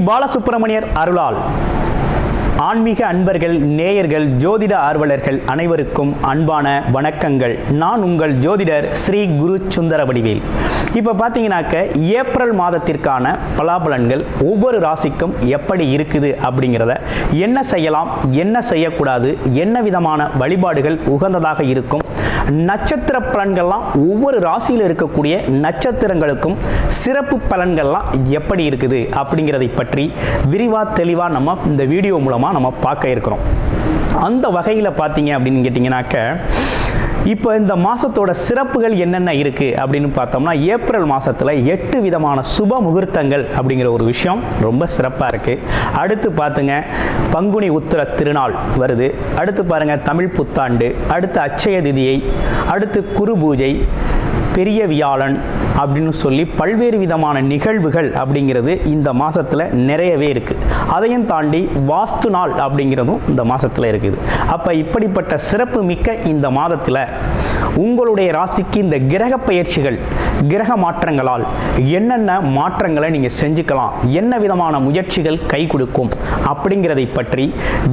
பாலசுப்ரமணியர் அருளால் ஆன்மீக அன்பர்கள், நேயர்கள், ஜோதிட ஆர்வலர்கள் அனைவருக்கும் அன்பான வணக்கங்கள். நான் உங்கள் ஜோதிடர் ஸ்ரீ குரு சுந்தர வடிவேல். இப்போ பார்த்தீங்கன்னாக்க ஏப்ரல் மாதத்திற்கான பலாபலன்கள் ஒவ்வொரு ராசிக்கும் எப்படி இருக்குது அப்படிங்கிறத, என்ன செய்யலாம், என்ன செய்யக்கூடாது, என்ன விதமான வழிபாடுகள் உகந்ததாக இருக்கும், நட்சத்திர பலன்கள்லாம் ஒவ்வொரு ராசியில் இருக்கக்கூடிய நட்சத்திரங்களுக்கும் சிறப்பு பலன்கள்லாம் எப்படி இருக்குது அப்படிங்கிறதை பற்றி விரிவாக தெளிவாக நம்ம இந்த வீடியோ மூலமாக நம்ம பார்க்க இருக்கிறோம். அந்த வகையில் பார்த்தீங்க அப்படின்னு கேட்டிங்கனாக்க, இப்போ இந்த மாதத்தோட சிறப்புகள் என்னென்ன இருக்குது அப்படின்னு பார்த்தோம்னா, ஏப்ரல் மாதத்தில் 8 விதமான சுப முகூர்த்தங்கள் அப்படிங்கிற ஒரு விஷயம் ரொம்ப சிறப்பாக இருக்குது. அடுத்து பார்த்துங்க, பங்குனி உத்திர திருநாள் வருது. அடுத்து பாருங்கள், தமிழ் புத்தாண்டு, அடுத்து அட்சய திதியை, அடுத்து குரு பூஜை, பெரிய வியாழன் அப்படின்னு சொல்லி பல்வேறு விதமான நிகழ்வுகள் அப்படிங்கிறது இந்த மாதத்தில் நிறையவே இருக்குது. அதையும் தாண்டி வாஸ்து நாள் அப்படிங்கிறதும் இந்த மாதத்தில் இருக்குது. அப்போ இப்படிப்பட்ட சிறப்பு மிக்க இந்த மாதத்தில் உங்களுடைய ராசிக்கு இந்த கிரக பயிற்சிகள், கிரக மாற்றங்களால் என்னென்ன மாற்றங்களை நீங்கள் செஞ்சுக்கலாம், என்ன விதமான முயற்சிகள் கை கொடுக்கும் அப்படிங்கிறதை பற்றி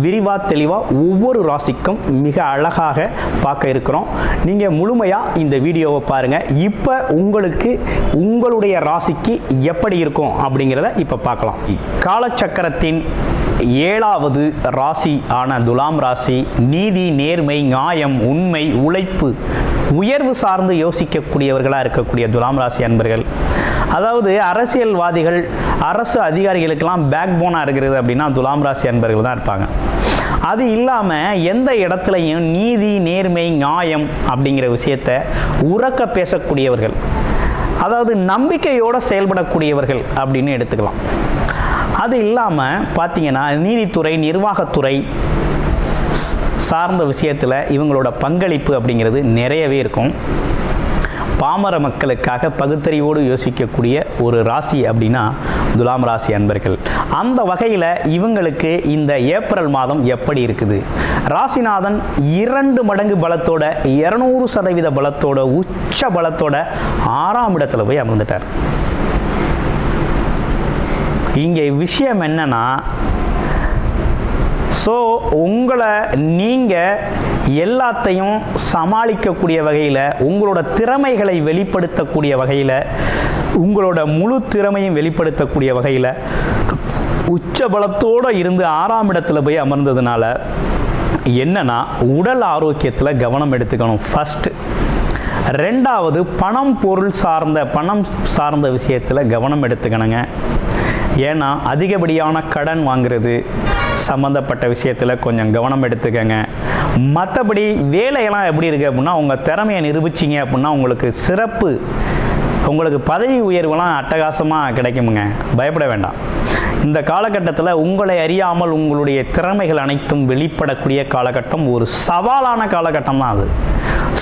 விரிவாக தெளிவாக ஒவ்வொரு ராசிக்கும் மிக அழகாக பார்க்க இருக்கிறோம். நீங்கள் முழுமையாக இந்த வீடியோவை பாருங்கள். இப்போ உங்களுக்கு உங்களுடைய ராசிக்கு எப்படி இருக்கும் அப்படிங்கிறத இப்போ பார்க்கலாம். காலச்சக்கரத்தின் 7வது ராசி ஆன துலாம் ராசி நீதி, நேர்மை, நியாயம், உண்மை, உழைப்பு, உயர்வு சார்ந்து யோசிக்கக்கூடியவர்களாக இருக்கக்கூடிய துலாம் ராசி அன்பர்கள். அதாவது அரசியல்வாதிகள், அரசு அதிகாரிகளுக்கெல்லாம் பேக் போனாக இருக்கிறது அப்படின்னா துலாம் ராசி அன்பர்கள் தான் இருப்பாங்க. அது இல்லாமல் எந்த இடத்துலையும் நீதி, நேர்மை, நியாயம் அப்படிங்கிற விஷயத்தை உறக்க பேசக்கூடியவர்கள், அதாவது நம்பிக்கையோடு செயல்படக்கூடியவர்கள் அப்படின்னு எடுத்துக்கலாம். அது இல்லாமல் பார்த்தீங்கன்னா நீதித்துறை, நிர்வாகத்துறை சார்ந்த விஷயத்தில் இவங்களோட பங்களிப்பு அப்படிங்கிறது நிறையவே இருக்கும். பாமர மக்களுக்காக பகுத்தறிவோடு யோசிக்கக்கூடிய ஒரு ராசி அப்படின்னா துலாம் ராசி அன்பர்கள். அந்த வகையில் இவங்களுக்கு இந்த ஏப்ரல் மாதம் எப்படி இருக்குது? ராசிநாதன் 2 மடங்கு பலத்தோட, 200% பலத்தோட, உச்ச பலத்தோட 6ஆம் இடத்துல போய் அமர்ந்துட்டார். இங்கே விஷயம் என்னன்னா, ஸோ உங்களை நீங்கள் எல்லாத்தையும் சமாளிக்கக்கூடிய வகையில், உங்களோட திறமைகளை வெளிப்படுத்தக்கூடிய வகையில், உங்களோட முழு திறமையும் வெளிப்படுத்தக்கூடிய வகையில் உச்ச பலத்தோடு இருந்து 6ஆம் இடத்துல போய் அமர்ந்ததுனால என்னன்னா, உடல் ஆரோக்கியத்தில் கவனம் எடுத்துக்கணும் ஃபஸ்ட்டு. 2வது பணம் சார்ந்த விஷயத்தில் கவனம் எடுத்துக்கணுங்க. ஏன்னா அதிகப்படியான கடன் வாங்குறது சம்மந்தப்பட்ட விஷயத்தில் கொஞ்சம் கவனம் எடுத்துக்கங்க. மற்றபடி வேலையெல்லாம் எப்படி இருக்குது அப்படின்னா, உங்கள் திறமையை நிரூபிச்சிங்க அப்படின்னா உங்களுக்கு சிறப்பு, உங்களுக்கு பதவி உயர்வுலாம் அட்டகாசமாக கிடைக்குமுங்க. பயப்பட வேண்டாம். இந்த காலகட்டத்தில் உங்களை அறியாமல் உங்களுடைய திறமைகள் அனைத்தும் வெளிப்படக்கூடிய காலகட்டம், ஒரு சவாலான காலகட்டம் தான் அது.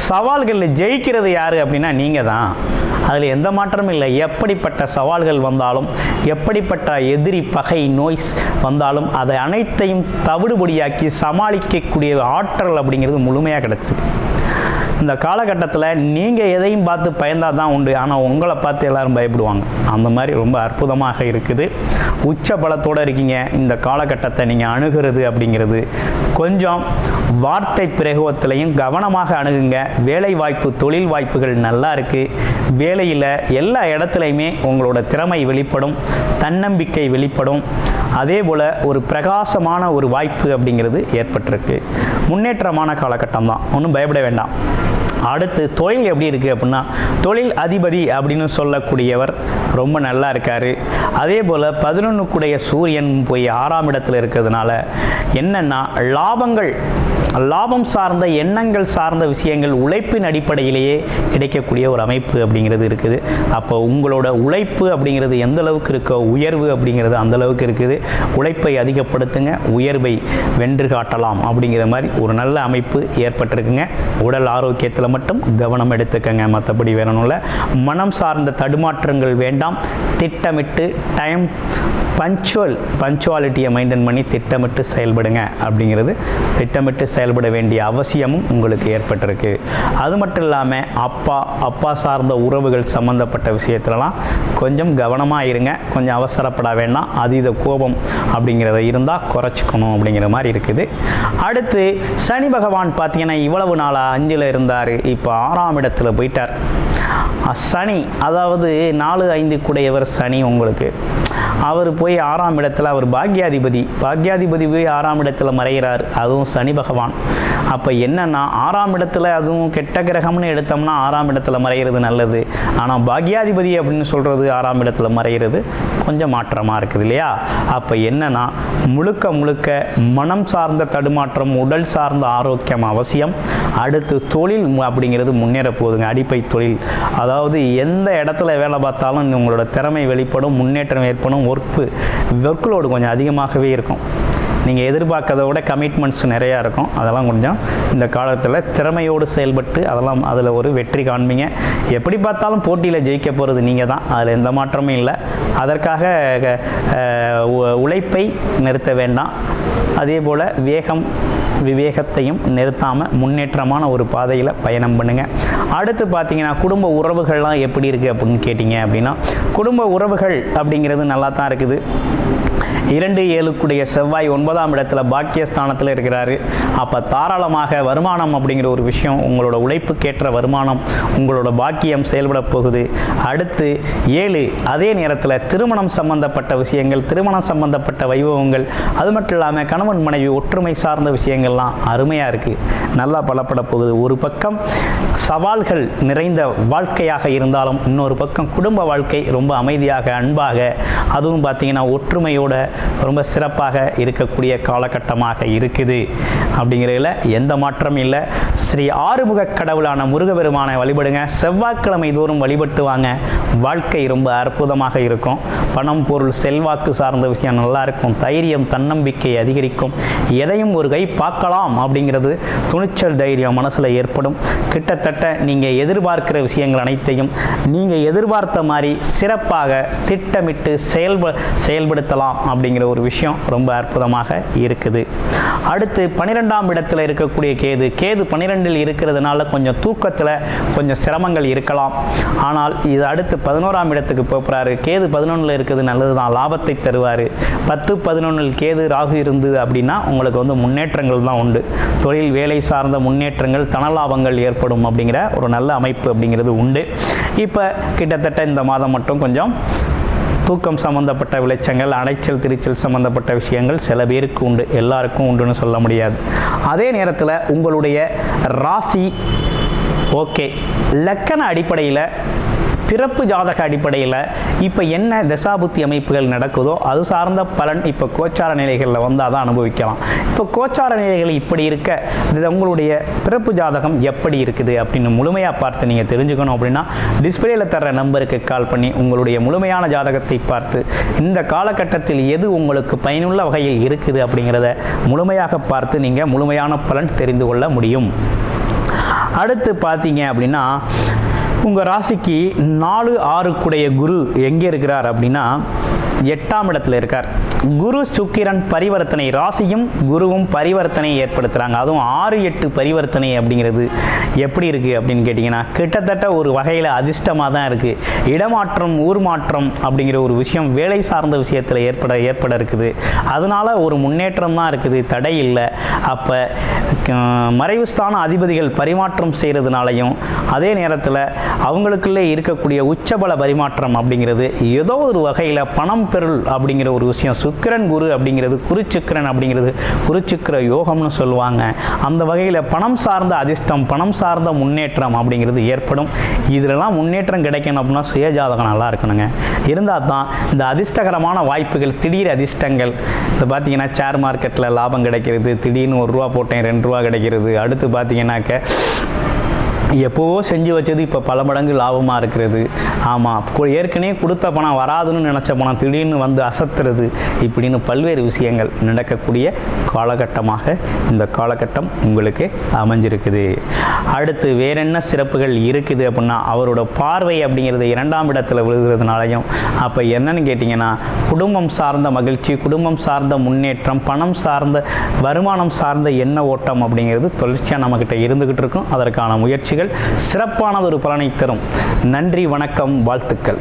சவால்களில் ஜெயிக்கிறது யார் அப்படின்னா நீங்கள் தான். அதில் எந்த மாற்றமும் இல்லை. எப்படிப்பட்ட சவால்கள் வந்தாலும், எப்படிப்பட்ட எதிரி, பகை, நோய் வந்தாலும் அதை அனைத்தையும் தவிடுபொடியாக்கி சமாளிக்கக்கூடிய ஆற்றல் அப்படிங்கிறது முழுமையாக கிடைச்சிருக்கு. இந்த காலகட்டத்தில் நீங்கள் எதையும் பார்த்து பயந்தால் தான் உண்டு, ஆனால் உங்களை பார்த்து எல்லோரும் பயப்படுவாங்க. அந்த மாதிரி ரொம்ப அற்புதமாக இருக்குது. உச்ச பலத்தோடு இருக்கீங்க. இந்த காலகட்டத்தை நீங்கள் அணுகிறது அப்படிங்கிறது கொஞ்சம் வார்த்தை பிரயோகத்திலையும் கவனமாக அணுகுங்க. வேலை வாய்ப்பு, தொழில் வாய்ப்புகள் நல்லா இருக்குது. வேலையில் எல்லா இடத்துலையுமே உங்களோட திறமை வெளிப்படும், தன்னம்பிக்கை வெளிப்படும். அதே போல் ஒரு பிரகாசமான ஒரு வாய்ப்பு அப்படிங்கிறது ஏற்பட்டிருக்கு. முன்னேற்றமான காலகட்டம் தான், ஒன்றும் பயப்பட வேண்டாம். அடுத்து தொழில் எப்படி இருக்குது அப்படின்னா, தொழில் அதிபதி அப்படின்னு சொல்லக்கூடியவர் ரொம்ப நல்லா இருக்கார். அதே போல் 11க்குடைய சூரியன் போய் 6ஆம் இடத்துல இருக்கிறதுனால என்னென்னா, லாபம் சார்ந்த எண்ணங்கள் சார்ந்த விஷயங்கள் உழைப்பின் அடிப்படையிலேயே கிடைக்கக்கூடிய ஒரு அமைப்பு அப்படிங்கிறது இருக்குது. அப்போ உங்களோட உழைப்பு அப்படிங்கிறது எந்த அளவுக்கு இருக்கோ, உயர்வு அப்படிங்கிறது அந்த அளவுக்கு இருக்குது. உழைப்பை அதிகப்படுத்துங்க, உயர்வை வென்று காட்டலாம் அப்படிங்கிற மாதிரி ஒரு நல்ல அமைப்பு ஏற்பட்டிருக்குங்க. உடல் ஆரோக்கியத்தில் மட்டும் கவனம் எடுத்துக்கங்க. மற்றபடி வேணும்ல. மனம் சார்ந்த தடுமாற்றங்கள் வேண்டாம். திட்டமிட்டு பஞ்சுவாலிட்டியை மெயின்டைன் பண்ணி திட்டமிட்டு செயல்படுங்க அப்படிங்கிறது. திட்டமிட்டு செயல்பட வேண்டிய அவசியமும் உங்களுக்கு ஏற்பட்டிருக்கு. அது மட்டும் இல்லாமல் அப்பா சார்ந்த உறவுகள் சம்பந்தப்பட்ட விஷயத்துலலாம் கொஞ்சம் கவனமாக இருங்க. கொஞ்சம் அவசரப்பட வேண்டாம். அதீத கோபம் அப்படிங்கிறத இருந்தால் குறைச்சிக்கணும் அப்படிங்கிற மாதிரி இருக்குது. அடுத்து சனி பகவான் பார்த்தீங்கன்னா இவ்வளவு நாளாக 5ல் இருந்தார், இப்போ 6ஆம் இடத்துல போயிட்டார். சனி அதாவது 4, 5 கூடையவர் சனி உங்களுக்கு. அவர் போய் 6ஆம் இடத்துல, அவர் பாக்யாதிபதி போய் 6ஆம் இடத்துல மறைகிறார், அதுவும் சனி பகவான். அப்போ என்னன்னா 6ஆம் இடத்துல அதுவும் கெட்ட கிரகம்னு எடுத்தோம்னா 6ஆம் இடத்துல மறைகிறது நல்லது. ஆனால் பாக்யாதிபதி அப்படின்னு சொல்கிறது 6ஆம் இடத்துல மறைகிறது கொஞ்சம் மாற்றமாக இருக்குது இல்லையா? அப்போ என்னன்னா முழுக்க மனம் சார்ந்த தடுமாற்றம், உடல் சார்ந்த ஆரோக்கியம் அவசியம். அடுத்து தொழில் அப்படிங்கிறது முன்னேற போகுதுங்க. அடிப்படை தொழில், அதாவது எந்த இடத்துல வேலை பார்த்தாலும் உங்களோட திறமை வெளிப்படும், முன்னேற்றம் ஏற்படும். ஒர்க்லோடு கொஞ்சம் அதிகமாகவே இருக்கும். நீங்கள் எதிர்பார்க்கறத விட கமிட்மெண்ட்ஸ் நிறையா இருக்கும். அதெல்லாம் கொஞ்சம் இந்த காலத்தில் திறமையோடு செயல்பட்டு அதில் ஒரு வெற்றி காண்பீங்க. எப்படி பார்த்தாலும் போட்டியில் ஜெயிக்க போகிறது நீங்கள் தான், அதில் எந்த மாற்றமும் இல்லை. அதற்காக உழைப்பை நிறுத்த வேண்டாம். அதே போல் விவேகத்தையும் நிறுத்தாமல் முன்னேற்றமான ஒரு பாதையில் பயணம் பண்ணுங்கள். அடுத்து பார்த்தீங்கன்னா குடும்ப உறவுகள்லாம் எப்படி இருக்குது அப்படின்னு கேட்டிங்க அப்படின்னா, குடும்ப உறவுகள் அப்படிங்கிறது நல்லா தான் இருக்குது. 2, 7 செவ்வாய் 9ஆம் இடத்துல பாக்கியஸ்தானத்தில் இருக்கிறாரு. அப்போ தாராளமாக வருமானம் அப்படிங்கிற ஒரு விஷயம், உங்களோட உழைப்புக்கேற்ற வருமானம், உங்களோட பாக்கியம் செயல்பட போகுது. அடுத்து 7 அதே நேரத்தில் திருமணம் சம்பந்தப்பட்ட விஷயங்கள், திருமணம் சம்பந்தப்பட்ட வைபவங்கள், அது மட்டும் இல்லாமல் கணவன் மனைவி ஒற்றுமை சார்ந்த விஷயங்கள்லாம் அருமையாக இருக்குது, நல்லா பலப்பட போகுது. ஒரு பக்கம் சவால்கள் நிறைந்த வாழ்க்கையாக இருந்தாலும் இன்னொரு பக்கம் குடும்ப வாழ்க்கை ரொம்ப அமைதியாக, அன்பாக, அதுவும் பார்த்தீங்கன்னா ஒற்றுமையோட ரொம்ப சிறப்பாக இருக்கக்கூடிய காலகட்டமாக இருக்குது. அப்படிங்கிறதுல எந்த மாற்றமும் இல்லை. ஸ்ரீ ஆறுமுக கடவுளான முருகபெருமானை வழிபடுங்க. செவ்வாய்க்கிழமை தோறும் வழிபட்டு வாங்க. வாழ்க்கை ரொம்ப அற்புதமாக இருக்கும். பணம், பொருள், செல்வாக்கு சார்ந்த விஷயம் நல்லா இருக்கும். தைரியம், தன்னம்பிக்கை அதிகரிக்கும். எதையும் ஒரு கை பார்க்கலாம் அப்படிங்கிறது துணிச்சல், தைரியம் மனசில் ஏற்படும். கிட்டத்தட்ட நீங்கள் எதிர்பார்க்கிற விஷயங்கள் அனைத்தையும் நீங்கள் எதிர்பார்த்த மாதிரி சிறப்பாக திட்டமிட்டு செயல்படுத்தலாம் அப்படிங்கிற ஒரு விஷயம் ரொம்ப அற்புதமாக இருக்குது. அடுத்து 12ஆம் இடத்துல இருக்கக்கூடிய கேது 12இல் இருக்கிறதுனால கொஞ்சம் தூக்கத்தில் கொஞ்சம் சிரமங்கள் இருக்கலாம். ஆனால் இது அடுத்து 11ஆம் இடத்துக்கு போகிறாரு. கேது 11இல் இருக்கிறது நல்லது தான், லாபத்தை தருவார். 10, 11இல் கேது ராகு இருந்தது அப்படின்னா உங்களுக்கு வந்து முன்னேற்றங்கள் தான் உண்டு. தொழில், வேலை சார்ந்த முன்னேற்றங்கள், தனலாபங்கள் ஏற்படும் அப்படிங்கிற ஒரு நல்ல அமைப்பு அப்படிங்கிறது உண்டு. இப்போ கிட்டத்தட்ட இந்த மாதம் மட்டும் கொஞ்சம் தூக்கம் சம்பந்தப்பட்ட விளைச்சங்கள், அலைச்சல் திருச்சல் சம்பந்தப்பட்ட விஷயங்கள் சில பேருக்கு உண்டு, எல்லாருக்கும் உண்டுன்னு சொல்ல முடியாது. அதே நேரத்தில் உங்களுடைய ராசி ஓகே, லக்கண அடிப்படையில், பிறப்பு ஜாதக அடிப்படையில் இப்போ என்ன தசாபுத்தி அமைப்புகள் நடக்குதோ அது சார்ந்த பலன் இப்போ கோச்சார நிலைகளில் வந்து அதை அனுபவிக்கலாம். இப்போ கோச்சார நிலைகள் இப்படி இருக்க உங்களுடைய பிறப்பு ஜாதகம் எப்படி இருக்குது அப்படின்னு முழுமையாக பார்த்து நீங்கள் தெரிஞ்சுக்கணும் அப்படின்னா டிஸ்பிளேயில் தர்ற நம்பருக்கு கால் பண்ணி உங்களுடைய முழுமையான ஜாதகத்தை பார்த்து இந்த காலகட்டத்தில் எது உங்களுக்கு பயனுள்ள வகையில் இருக்குது அப்படிங்கிறத முழுமையாக பார்த்து நீங்கள் முழுமையான பலன் தெரிந்து கொள்ள முடியும். அடுத்து பார்த்தீங்க அப்படின்னா உங்கள் ராசிக்கு 4, 6 குரு எங்கே இருக்கிறார் அப்படின்னா 8ஆம் இடத்துல இருக்கார். குரு சுக்கிரன் பரிவர்த்தனை, ராசியும் குருவும் பரிவர்த்தனை ஏற்படுத்துகிறாங்க. அதுவும் 6, 8 பரிவர்த்தனை அப்படிங்கிறது எப்படி இருக்குது அப்படின்னு கேட்டிங்கன்னா கிட்டத்தட்ட ஒரு வகையில் அதிர்ஷ்டமாக தான் இருக்குது. இடமாற்றம், ஊர் மாற்றம் அப்படிங்கிற ஒரு விஷயம் வேலை சார்ந்த விஷயத்தில் ஏற்பட இருக்குது. அதனால் ஒரு முன்னேற்றம் தான் இருக்குது, தடை இல்லை. அப்போ மறைவு ஸ்தான அதிபதிகள் பரிமாற்றம் செய்கிறதுனாலையும் அதே நேரத்தில் அவங்களுக்குள்ளே இருக்கக்கூடிய உச்சபல பரிமாற்றம் அப்படிங்கிறது ஏதோ ஒரு வகையில் பணம் பெருள் அப்படிங்கிற ஒரு விஷயம், சுக்கிரன் குரு அப்படிங்கிறது குருச்சுக்கிரன் அப்படிங்கிறது குருச்சுக்கிர யோகம்னு சொல்லுவாங்க. அந்த வகையில் பணம் சார்ந்த அதிர்ஷ்டம், பணம் சார்ந்த முன்னேற்றம் அப்படிங்கிறது ஏற்படும். இதிலெல்லாம் முன்னேற்றம் கிடைக்கணும் அப்படின்னா சுயஜாதகம் நல்லா இருக்கணுங்க. இருந்தால் தான் இந்த அதிர்ஷ்டகரமான வாய்ப்புகள், திடீர் அதிர்ஷ்டங்கள், இப்போ பார்த்தீங்கன்னா ஷேர் மார்க்கெட்டில் லாபம் கிடைக்கிறது, திடீர்னு 1 ரூபா போட்டேன் 2 ரூபா கிடைக்கிறது. அடுத்து பார்த்தீங்கன்னாக்க எப்போவோ செஞ்சு வச்சது இப்போ பல மடங்கு லாபமாக இருக்கிறது. ஆமாம், ஏற்கனவே கொடுத்த பணம் வராதுன்னு நினச்ச பணம் திடீர்னு வந்து அசத்துறது, இப்படின்னு பல்வேறு விஷயங்கள் நடக்கக்கூடிய காலகட்டமாக இந்த காலகட்டம் உங்களுக்கு அமைஞ்சிருக்குது. அடுத்து வேற என்ன சிறப்புகள் இருக்குது அப்படின்னா, அவரோட பார்வை அப்படிங்கிறது 2ஆம் இடத்துல விழுகிறதுனாலையும், அப்போ என்னன்னு கேட்டிங்கன்னா, குடும்பம் சார்ந்த மகிழ்ச்சி, குடும்பம் சார்ந்த முன்னேற்றம், பணம் சார்ந்த வருமானம் சார்ந்த எண்ண ஓட்டம் அப்படிங்கிறது தொடர்ச்சியாக நம்மக்கிட்ட இருந்துக்கிட்டு இருக்கும். அதற்கான முயற்சிகள் சிறப்பானதொரு பலனை தரும். நன்றி, வணக்கம், வாழ்த்துக்கள்.